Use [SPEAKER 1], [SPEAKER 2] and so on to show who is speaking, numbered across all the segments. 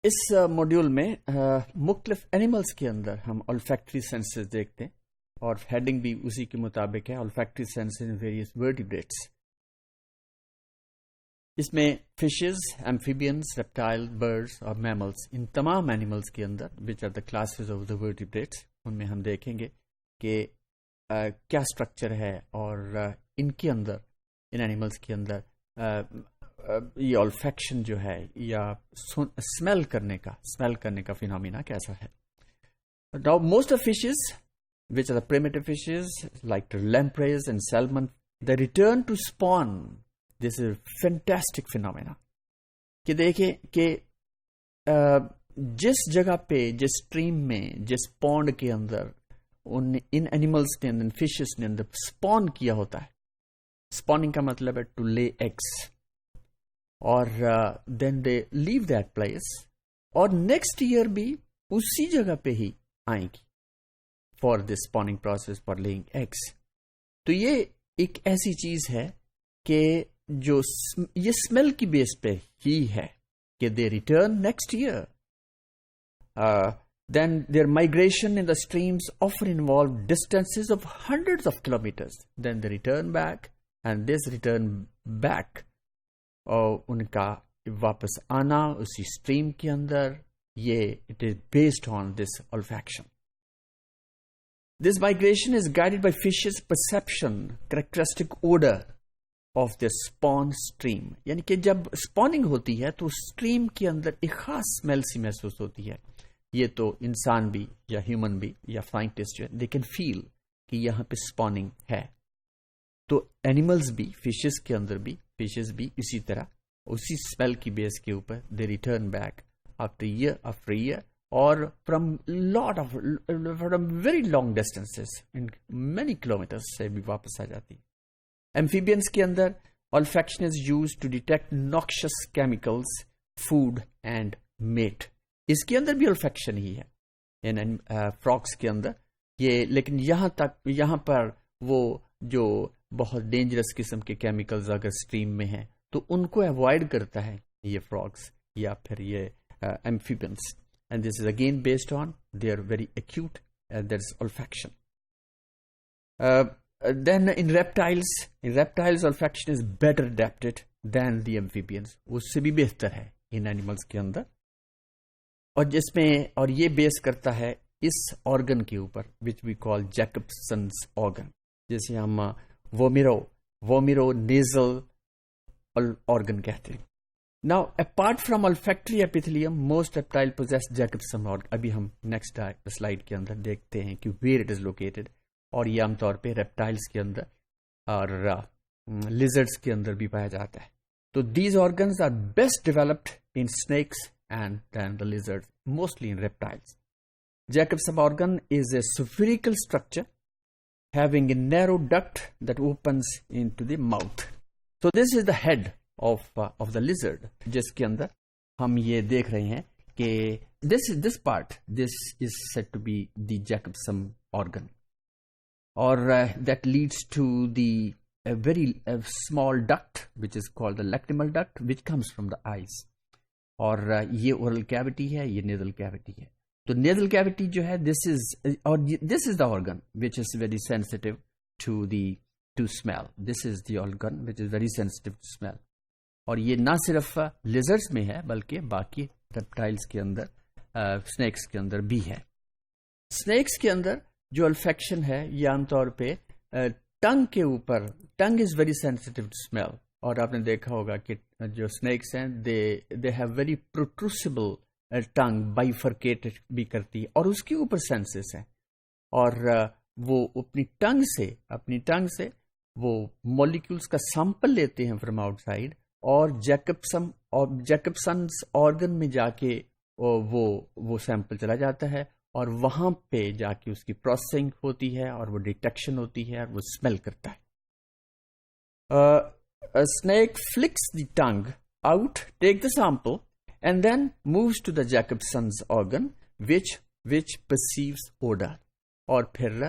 [SPEAKER 1] اس module میں مختلف animals کے اندر ہم olfactory senses دیکھتے ہیں اور ہیڈنگ بھی اسی کے مطابق ہے olfactory senses in various vertebrates. اس میں فشز، ایمفیبینس، ریپٹائل، برڈز اور میملز، ان تمام اینیملز کے اندر which are the classes of the vertebrates، ان میں ہم دیکھیں گے کہ کیا اسٹرکچر ہے اور ان کے اندر، ان اینیملز کے اندر یہ olfaction جو ہے یا اسمیل کرنے کا فینومینا کیسا ہے. Now most of fishes which are the primitive fishes like lampreys and salmon, they return to spawn. This is a fantastic phenomena کہ دیکھیں کہ جس جگہ پہ، جس اسٹریم میں، جس پونڈ کے اندر ان اینیملز نے، ان فشز نے اندر اسپون کیا ہوتا ہے. اسپوننگ کا مطلب ہے ٹو لے ایگس، اور then they leave that place, اور نیکسٹ ایئر بھی اسی جگہ پہ ہی آئیں گی for this spawning process, for laying eggs. تو یہ ایک ایسی چیز ہے کہ جو یہ اسمیل کی بیس پہ ہی ہے کہ they return next year. Then their migration in the streams often involve distances of hundreds of kilometers. Then they return back, and this return back اور ان کا واپس آنا اسی اسٹریم کے اندر، یہ it is based on this olfaction. This migration is guided by fish's perception characteristic odor of the spawn stream. یعنی کہ جب spawning ہوتی ہے تو اسٹریم کے اندر ایک خاص اسمیل سی محسوس ہوتی ہے. یہ تو انسان بھی یا ہیومن بھی یا سائنٹسٹ جو ہے they can feel کہ یہاں پہ spawning ہے. تو اینیملز بھی، فشز کے اندر بھی، فشز بھی اسی طرح اسی اسمیل کی بیس کے اوپر they return back after year اور فرام ویری لانگ ڈسٹینسز، ان مینی کلومیٹرز سے بھی واپس آ جاتی. ایمفیبینس کے اندر olfaction is used to detect noxious chemicals, food and mate. اس کے اندر بھی olfaction ہی ہے فراگس کے اندر یہ، لیکن یہاں پر وہ جو بہت ڈینجرس قسم کے کیمیکلز اگر اسٹریم میں ہیں تو ان کو اوائڈ کرتا ہے یہ فراگس یا پھر یہ amphibians. And this is again based on they are very acute there is olfaction. Then in reptiles olfaction is better adapted than the amphibians. اس سے بھی بہتر ہے ان اینیملز کے اندر، اور جس میں، اور یہ بیس کرتا ہے اس آرگن کے اوپر which we call Jacobson's organ، جیسے ہم وومیرو نیزل organ کہتے ہیں. Now apart from olfactory epithelium, most reptile possess Jacobson organ. ابھی ہم نیکسٹ سلائیڈ کے اندر دیکھتے ہیں کہ where it is located، اور یہ عام طور پہ ریپٹائلز کے اندر اور لیزرڈس کے اندر بھی پایا جاتا ہے. تو these organs are best developed in snakes and then the lizards, mostly in reptiles. Jacobson organ is a spherical structure having a narrow duct that opens into the mouth. So this is the head of the lizard، جس کے اندر ہم یہ دیکھ رہے ہیں کہ this part is said to be the Jacobson organ. Or that leads to the very small duct which is called the lacrimal duct, which comes from the eyes. اور یہ oral cavity ہے، یہ nasal cavity ہے. تو nasal cavity جو ہے this is the organ which is very sensitive to smell. This is the organ which is very sensitive to smell. اور یہ نہ صرف lizards میں ہے بلکہ باقی reptiles کے اندر، snakes کے اندر بھی ہے. snakes کے اندر جو olfaction ہے یہ عام طور پہ ٹنگ کے اوپر، tongue is very sensitive to smell. اور آپ نے دیکھا ہوگا کہ جو snakes ہیں they have very protrusible tongue, bifurcated بھی کرتی ہے اور اس کے اوپر سینسز ہیں، اور وہ اپنی ٹنگ سے وہ مولیکولس کا سیمپل لیتے ہیں فرام آؤٹ سائڈ، اور جیکبسنس آرگن میں جا کے وہ سیمپل چلا جاتا ہے، اور وہاں پہ جا کے اس کی پروسیسنگ ہوتی ہے اور وہ ڈیٹیکشن ہوتی ہے اور وہ اسمیل کرتا ہے. snake flicks the tongue out, take the sample and then moves to the Jacobson's organ which perceives odor. اور پھر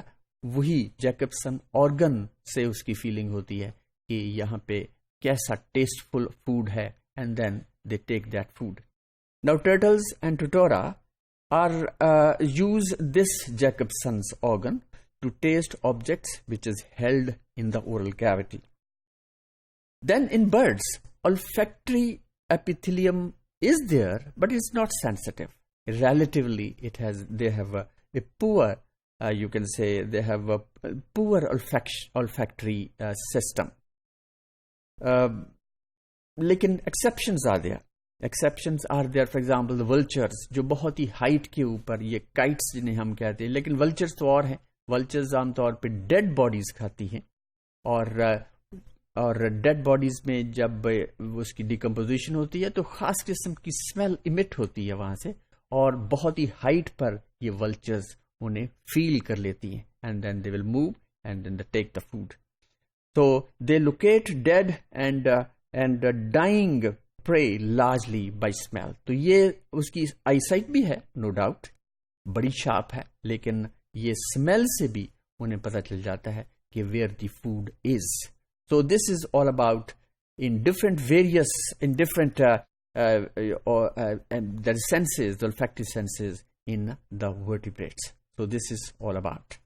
[SPEAKER 1] وہی جیکبسن آرگن سے اس کی فیلنگ ہوتی ہے کہ یہاں پہ کیسا ٹیسٹ فل فوڈ ہے، and then they take that food. Now turtles and Tutora use this Jacobson's organ to taste objects which is held in the oral cavity. Then in birds, olfactory epithelium is there, but it's not sensitive. Relatively, they have a poor, you can say, they have a poor olfactory system. لیکن exceptions are there. Exceptions are there, for example, the vultures, جو بہت ہی height کے اوپر، یہ kites جنہیں ہم کہتے ہیں، لیکن vultures تو اور ہیں. vultures عام طور پہ ڈیڈ باڈیز کھاتی ہیں، اور ڈیڈ باڈیز میں جب اس کی ڈیکمپوزیشن ہوتی ہے تو خاص قسم کی اسمیل emit ہوتی ہے وہاں سے، اور بہت ہی ہائٹ پر یہ vultures انہیں فیل کر لیتی ہیں، and then they will move and then they take the food. So they locate dead and dying prey largely by smell. تو یہ اس کی آئی سائٹ بھی ہے نو ڈاؤٹ، بڑی شارپ ہے، لیکن یہ اسمیل سے بھی انہیں پتہ چل جاتا ہے کہ where the food is. So this is all about in different the senses, the olfactory senses in the vertebrates. So this is all about.